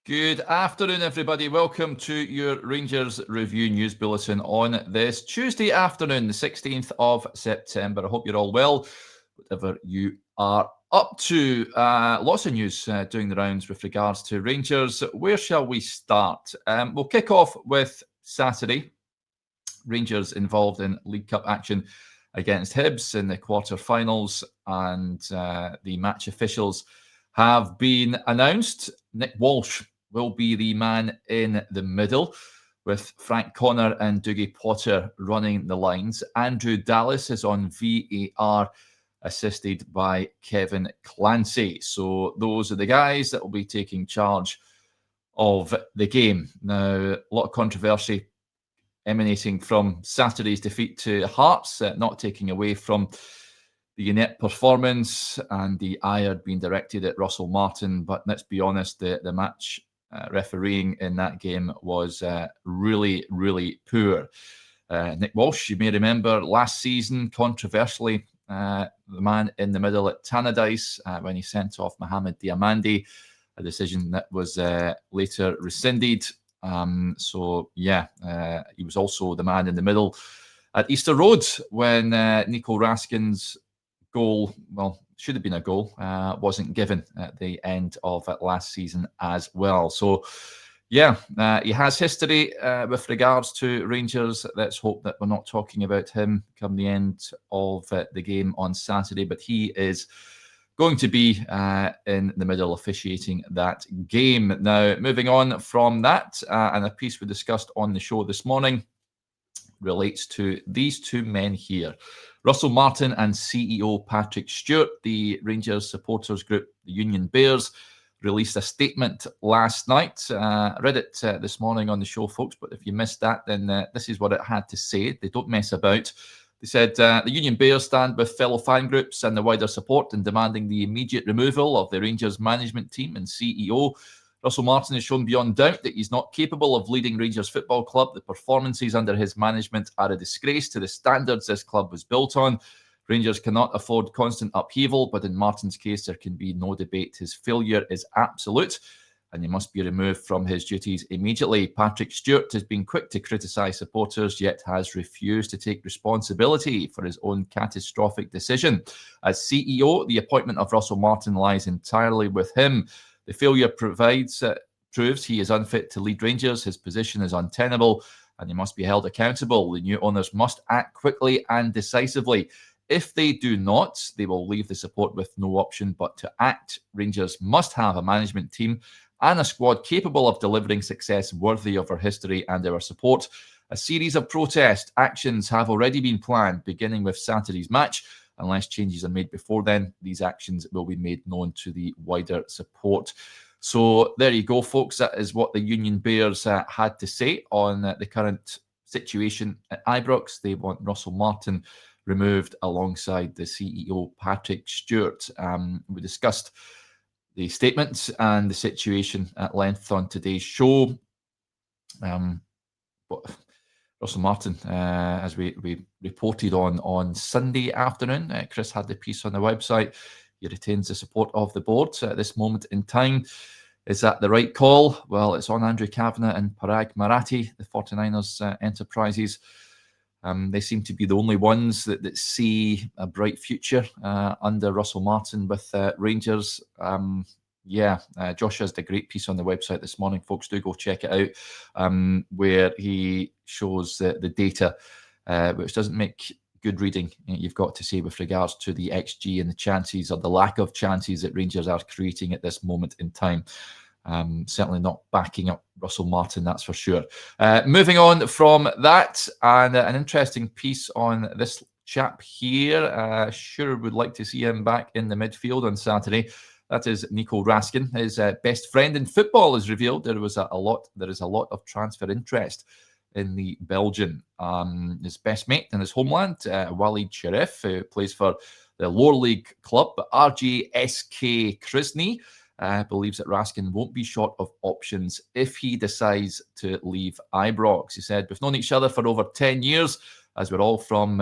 Good afternoon, everybody. Welcome to your Rangers Review News Bulletin on this Tuesday afternoon, the 16th of September. I hope you're all well, whatever you are up to. Lots of news doing the rounds with regards to Rangers. Where shall we start? We'll kick off with Saturday. Rangers involved in League Cup action against Hibs in the quarter-finals, and the match officials have been announced. Nick Walsh will be the man in the middle, with Frank Connor and Dougie Potter running the lines. Andrew Dallas is on VAR, assisted by Kevin Clancy. So those are the guys that will be taking charge of the game. Now, a lot of controversy emanating from Saturday's defeat to Hearts, not taking away from the inept performance and the ire being directed at Russell Martin. But let's be honest, the match refereeing in that game was really, really poor. Nick Walsh, you may remember last season, controversially, the man in the middle at Tannadice when he sent off Mohamed Diamandi, a decision that was later rescinded. He was also the man in the middle at Easter Road when Nico Raskin's goal, well, should have been a goal, wasn't given at the end of last season as well. So, he has history with regards to Rangers. Let's hope that we're not talking about him come the end of the game on Saturday, but he is going to be in the middle officiating that game. Now, moving on from that, and a piece we discussed on the show this morning relates to these two men here. Russell Martin and CEO Patrick Stewart, the Rangers supporters group, the Union Bears, released a statement last night. I read it this morning on the show, folks, but if you missed that, then this is what it had to say. They don't mess about. They said, the Union Bears stand with fellow fan groups and the wider support in demanding the immediate removal of the Rangers management team and CEO. Russell Martin has shown beyond doubt that he's not capable of leading Rangers Football Club. The performances under his management are a disgrace to the standards this club was built on. Rangers cannot afford constant upheaval, but in Martin's case, there can be no debate. His failure is absolute, and he must be removed from his duties immediately. Patrick Stewart has been quick to criticise supporters, yet has refused to take responsibility for his own catastrophic decision. As CEO, the appointment of Russell Martin lies entirely with him. The failure proves he is unfit to lead Rangers. His position is untenable, and he must be held accountable. The new owners must act quickly and decisively. If they do not, they will leave the support with no option but to act. Rangers must have a management team and a squad capable of delivering success worthy of our history and our support. A series of protest actions have already been planned, beginning with Saturday's match. Unless changes are made before then, these actions will be made known to the wider support. So there you go, folks. That is what the Union Bears had to say on the current situation at Ibrox. They want Russell Martin removed alongside the CEO, Patrick Stewart. We discussed the statements and the situation at length on today's show. But Russell Martin, as we reported on Sunday afternoon, Chris had the piece on the website. He retains the support of the board at this moment in time. Is that the right call? Well, it's on Andrew Kavanagh and Parag Marathi, the 49ers enterprises. They seem to be the only ones that see a bright future under Russell Martin with Rangers. Josh has the great piece on the website this morning, folks. Do go check it out, where he shows the data, which doesn't make good reading, you've got to say, with regards to the XG and the chances, or the lack of chances, that Rangers are creating at this moment in time. Certainly not backing up Russell Martin, that's for sure. Moving on from that, and an interesting piece on this chap here. Sure would like to see him back in the midfield on Saturday. That is Nico Raskin. His best friend in football is revealed. There is a lot of transfer interest in the Belgian. His best mate in his homeland, Walid Sharif, who plays for the lower league club RJSK Krasny, believes that Raskin won't be short of options if he decides to leave Ibrox. He said, "We've known each other for over 10 years, as we're all from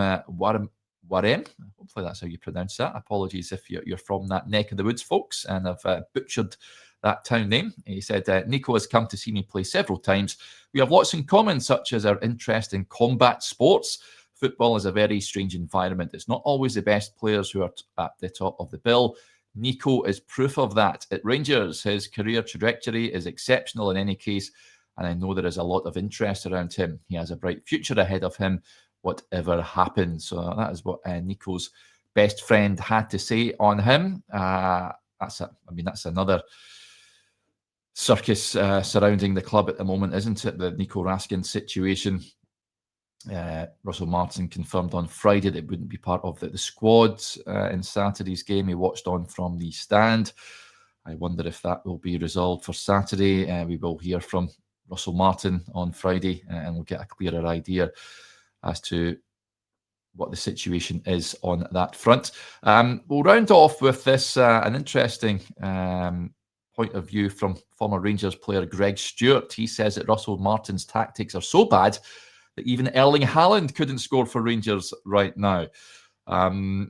Warren. Hopefully that's how you pronounce that. Apologies if you're from that neck of the woods, folks, and I've butchered that town name. He said, Nico has come to see me play several times. We have lots in common, such as our interest in combat sports. Football is a very strange environment. It's not always the best players who are at the top of the bill. Nico is proof of that. At Rangers, his career trajectory is exceptional in any case, and I know there is a lot of interest around him. He has a bright future ahead of him, whatever happens. So that is what Nico's best friend had to say on him. That's another circus surrounding the club at the moment, isn't it? The Nico Raskin situation. Russell Martin confirmed on Friday that it wouldn't be part of the squad in Saturday's game. He watched on from the stand. I wonder if that will be resolved for Saturday. We will hear from Russell Martin on Friday, and we'll get a clearer idea as to what the situation is on that front. We'll round off with this, an interesting point of view from former Rangers player Greg Stewart. He says that Russell Martin's tactics are so bad that even Erling Haaland couldn't score for Rangers right now. Greg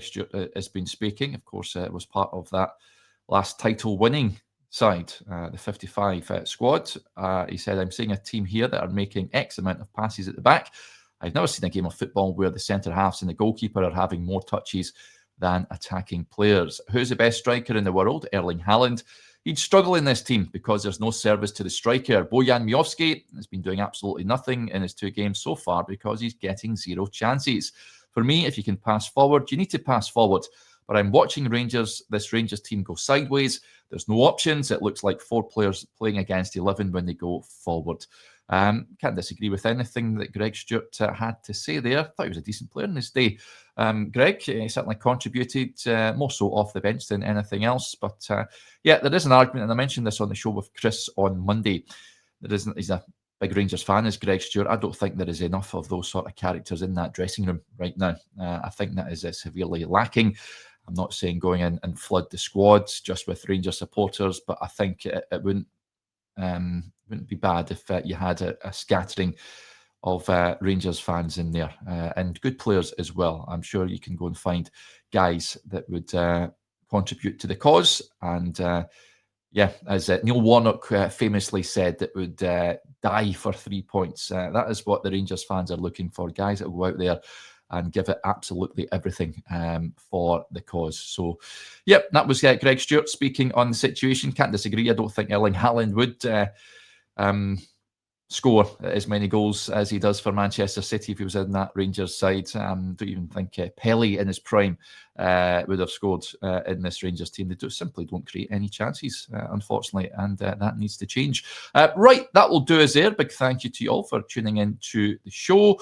Stewart has been speaking. Of course, it was part of that last title-winning side, the 55 squad. He said, I'm seeing a team here that are making X amount of passes at the back. I've never seen a game of football where the centre-halves and the goalkeeper are having more touches than attacking players. Who's the best striker in the world? Erling Haaland. He'd struggle in this team because there's no service to the striker. Bojan Miovski has been doing absolutely nothing in his 2 games so far because he's getting 0 chances. For me, if you can pass forward, you need to pass forward. But I'm watching this Rangers team go sideways. There's no options. It looks like 4 players playing against 11 when they go forward. Can't disagree with anything that Greg Stewart had to say there. Thought he was a decent player in his day. Greg certainly contributed more so off the bench than anything else. But there is an argument, and I mentioned this on the show with Chris on Monday. He's a big Rangers fan, is Greg Stewart. I don't think there is enough of those sort of characters in that dressing room right now. I think that is severely lacking. I'm not saying going in and flood the squads just with Rangers supporters, but I think it wouldn't be bad if you had a scattering of Rangers fans in there, and good players as well. I'm sure you can go and find guys that would contribute to the cause. And as Neil Warnock famously said, that would die for 3 points. That is what the Rangers fans are looking for, guys that will go out there and give it absolutely everything for the cause. So, that was Greg Stewart speaking on the situation. Can't disagree. I don't think Erling Haaland would score as many goals as he does for Manchester City if he was in that Rangers side. Don't even think Pelé in his prime would have scored in this Rangers team. They simply don't create any chances, unfortunately, and that needs to change. Right, that will do us there. Big thank you to you all for tuning in to the show.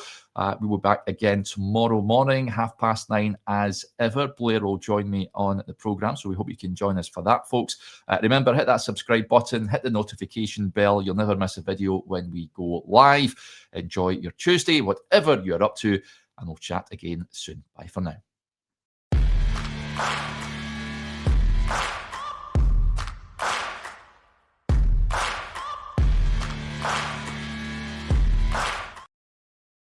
We will be back again tomorrow morning, 9:30 as ever. Blair will join me on the programme, so we hope you can join us for that, folks. Remember, hit that subscribe button, hit the notification bell. You'll never miss a video when we go live. Enjoy your Tuesday, whatever you're up to, and we'll chat again soon. Bye for now.